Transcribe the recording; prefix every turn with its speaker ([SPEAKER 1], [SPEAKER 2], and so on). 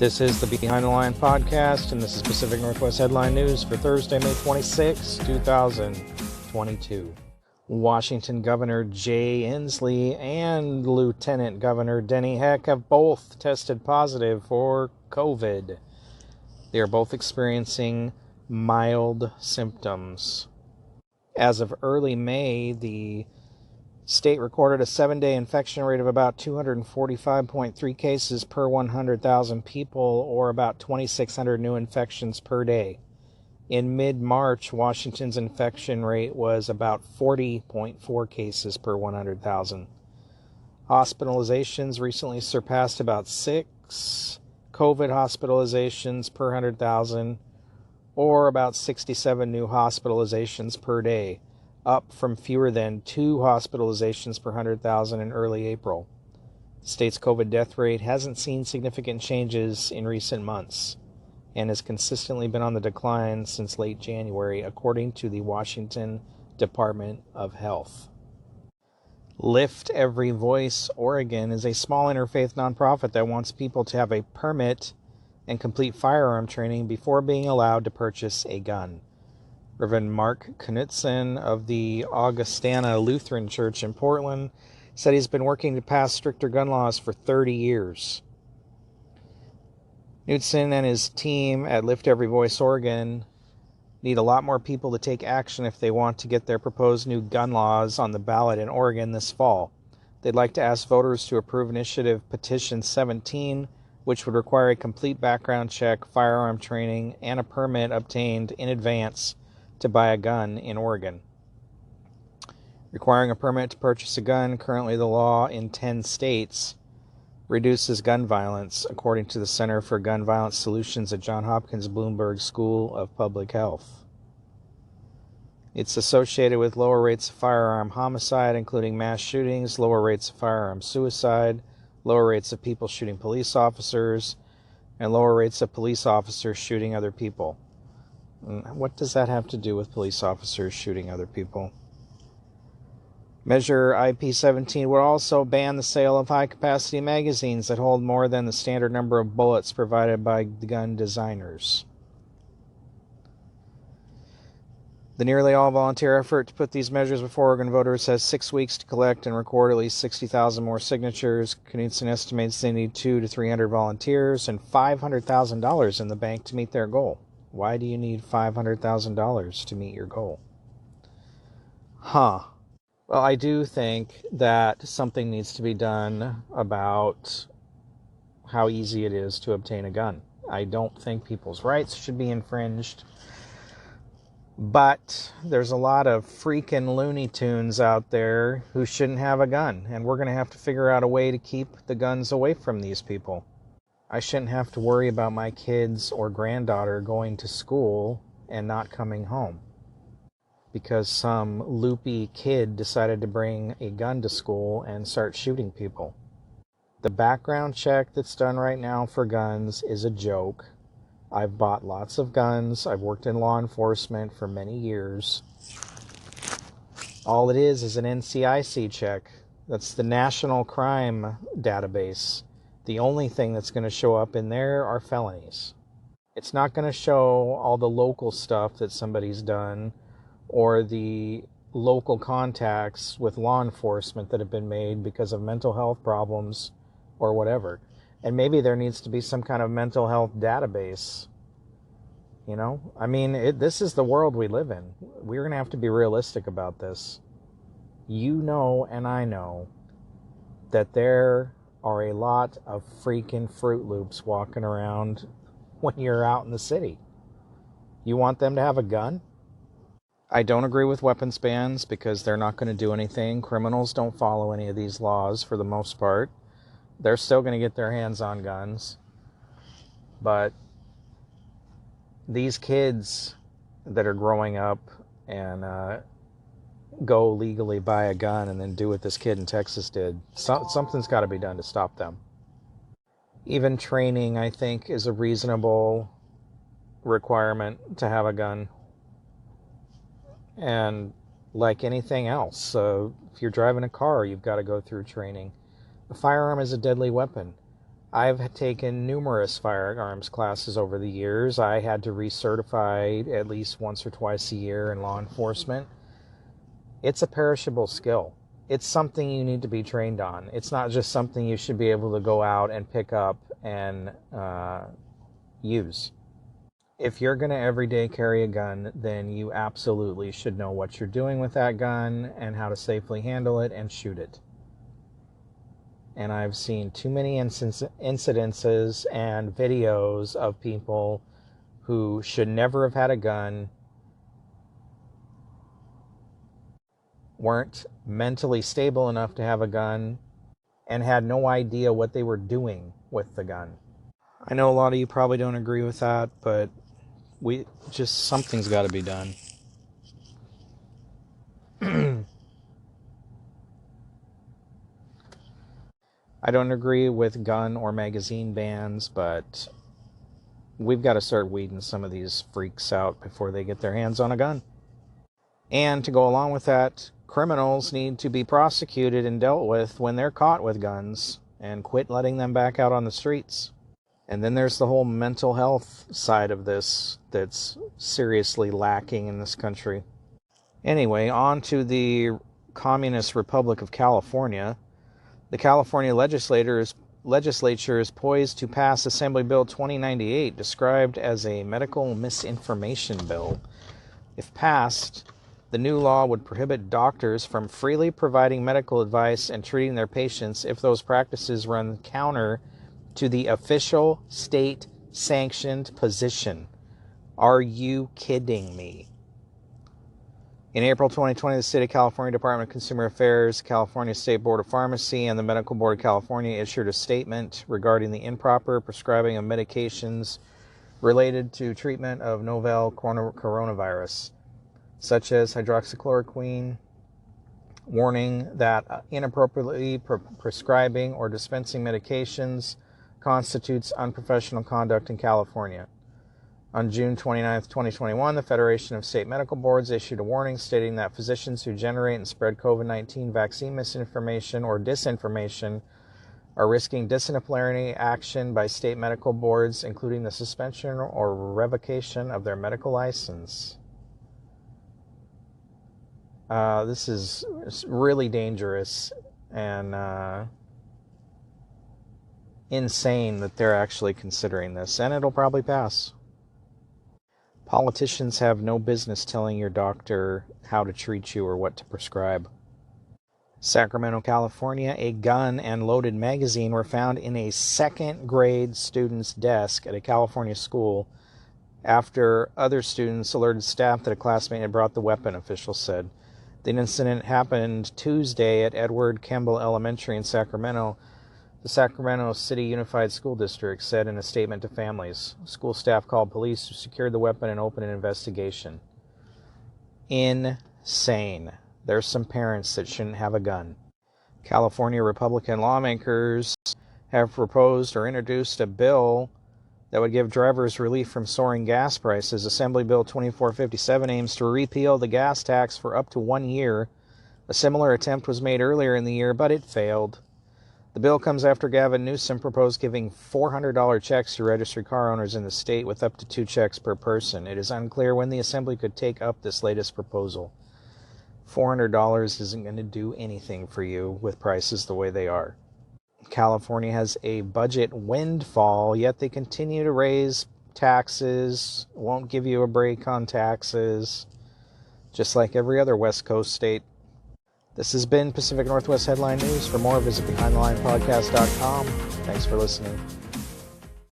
[SPEAKER 1] This is the Behind the Line podcast, and this is Pacific Northwest Headline News for Thursday, May 26, 2022. Washington Governor Jay Inslee and Lieutenant Governor Denny have both tested positive for COVID. They are both experiencing mild symptoms. As of early May, the state recorded a 7-day infection rate of about 245.3 cases per 100,000 people, or about 2,600 new infections per day. In mid-March, Washington's infection rate was about 40.4 cases per 100,000. Hospitalizations recently surpassed about 6 COVID hospitalizations per 100,000, or about 67 new hospitalizations per day, up from fewer than 2 hospitalizations per 100,000 in early April. The state's COVID death rate hasn't seen significant changes in recent months and has consistently been on the decline since late January, according to the Washington Department of Health. Lift Every Voice Oregon is a small interfaith nonprofit that wants people to have a permit and complete firearm training before being allowed to purchase a gun. Reverend Mark Knutson of the Augustana Lutheran Church in Portland said he's been working to pass stricter gun laws for 30 years. Knutson and his team at Lift Every Voice Oregon need a lot more people to take action if they want to get their proposed new gun laws on the ballot in Oregon this fall. They'd like to ask voters to approve Initiative Petition 17, which would require a complete background check, firearm training, and a permit obtained in advance to buy a gun in Oregon. Requiring a permit to purchase a gun, currently the law in 10 states, reduces gun violence, according to the Center for Gun Violence Solutions at Johns Hopkins Bloomberg School of Public Health. It's associated with lower rates of firearm homicide, including mass shootings, lower rates of firearm suicide, lower rates of people shooting police officers, and lower rates of police officers shooting other people. What does that have to do with police officers shooting other people? Measure IP-17 would also ban the sale of high-capacity magazines that hold more than the standard number of bullets provided by the gun designers. The nearly all-volunteer effort to put these measures before Oregon voters has 6 weeks to collect and record at least 60,000 more signatures. Knutson estimates they need 200 to 300 volunteers and $500,000 in the bank to meet their goal. Why do you need $500,000 to meet your goal? Well, I do think that something needs to be done about how easy it is to obtain a gun. I don't think people's rights should be infringed, but there's a lot of freaking Looney Tunes out there who shouldn't have a gun, and we're going to have to figure out a way to keep the guns away from these people. I shouldn't have to worry about my kids or granddaughter going to school and not coming home because some loopy kid decided to bring a gun to school and start shooting people. The background check that's done right now for guns is a joke. I've bought lots of guns. I've worked in law enforcement for many years. All it is an NCIC check. That's the National Crime Database. The only thing that's going to show up in there are felonies. It's not going to show all the local stuff that somebody's done or the local contacts with law enforcement that have been made because of mental health problems or whatever. And maybe there needs to be some kind of mental health database. You know? I mean, this is the world we live in. We're going to have to be realistic about this. You know and I know that there are a lot of freaking Fruit Loops walking around when you're out in the city. You want them to have a gun? I don't agree with weapons bans because they're not going to do anything. Criminals don't follow any of these laws for the most part. They're still going to get their hands on guns. But these kids that are growing up and go legally buy a gun and then do what this kid in Texas did, something's got to be done to stop them. Even training, I think, is a reasonable requirement to have a gun. And like anything else, if you're driving a car, you've got to go through training. A firearm is a deadly weapon. I've taken numerous firearms classes over the years. I had to recertify at least once or twice a year in law enforcement. It's a perishable skill. It's something you need to be trained on. It's not just something you should be able to go out and pick up and use. If you're going to every day carry a gun, then you absolutely should know what you're doing with that gun and how to safely handle it and shoot it. And I've seen too many incidences and videos of people who should never have had a gun, weren't mentally stable enough to have a gun, and had no idea what they were doing with the gun. I know a lot of you probably don't agree with that, but something's got to be done. I don't agree with gun or magazine bans, but we've got to start weeding some of these freaks out before they get their hands on a gun. And to go along with that, criminals need to be prosecuted and dealt with when they're caught with guns, and quit letting them back out on the streets. And then there's the whole mental health side of this that's seriously lacking in this country. Anyway, on to the Communist Republic of California. The California legislature is poised to pass Assembly Bill 2098, described as a medical misinformation bill. If passed, the new law would prohibit doctors from freely providing medical advice and treating their patients if those practices run counter to the official state-sanctioned position. Are you kidding me? In April 2020, the State of California Department of Consumer Affairs, California State Board of Pharmacy, and the Medical Board of California issued a statement regarding the improper prescribing of medications related to treatment of novel coronavirus, such as hydroxychloroquine, warning that inappropriately prescribing or dispensing medications constitutes unprofessional conduct in California. On June 29, 2021, the Federation of State Medical Boards issued a warning stating that physicians who generate and spread COVID-19 vaccine misinformation or disinformation are risking disciplinary action by state medical boards, including the suspension or revocation of their medical license. This is really dangerous and insane that they're actually considering this, and it'll probably pass. Politicians have no business telling your doctor how to treat you or what to prescribe. Sacramento, California, a gun and loaded magazine were found in a second grade student's desk at a California school after other students alerted staff that a classmate had brought the weapon, officials said. The incident happened Tuesday at Edward Kemble Elementary in Sacramento. The Sacramento City Unified School District said in a statement to families. School staff called police, who secured the weapon and opened an investigation. Insane. There's some parents that shouldn't have a gun. California Republican lawmakers have proposed or introduced a bill that would give drivers relief from soaring gas prices. Assembly Bill 2457 aims to repeal the gas tax for up to 1 year. A similar attempt was made earlier in the year, but it failed. The bill comes after Gavin Newsom proposed giving $400 checks to registered car owners in the state with up to 2 checks per person. It is unclear when the Assembly could take up this latest proposal. $400 isn't going to do anything for you with prices the way they are. California has a budget windfall, yet they continue to raise taxes, won't give you a break on taxes, just like every other West Coast state. This has been Pacific Northwest Headline News. For more, visit BehindTheLinePodcast.com. Thanks for listening.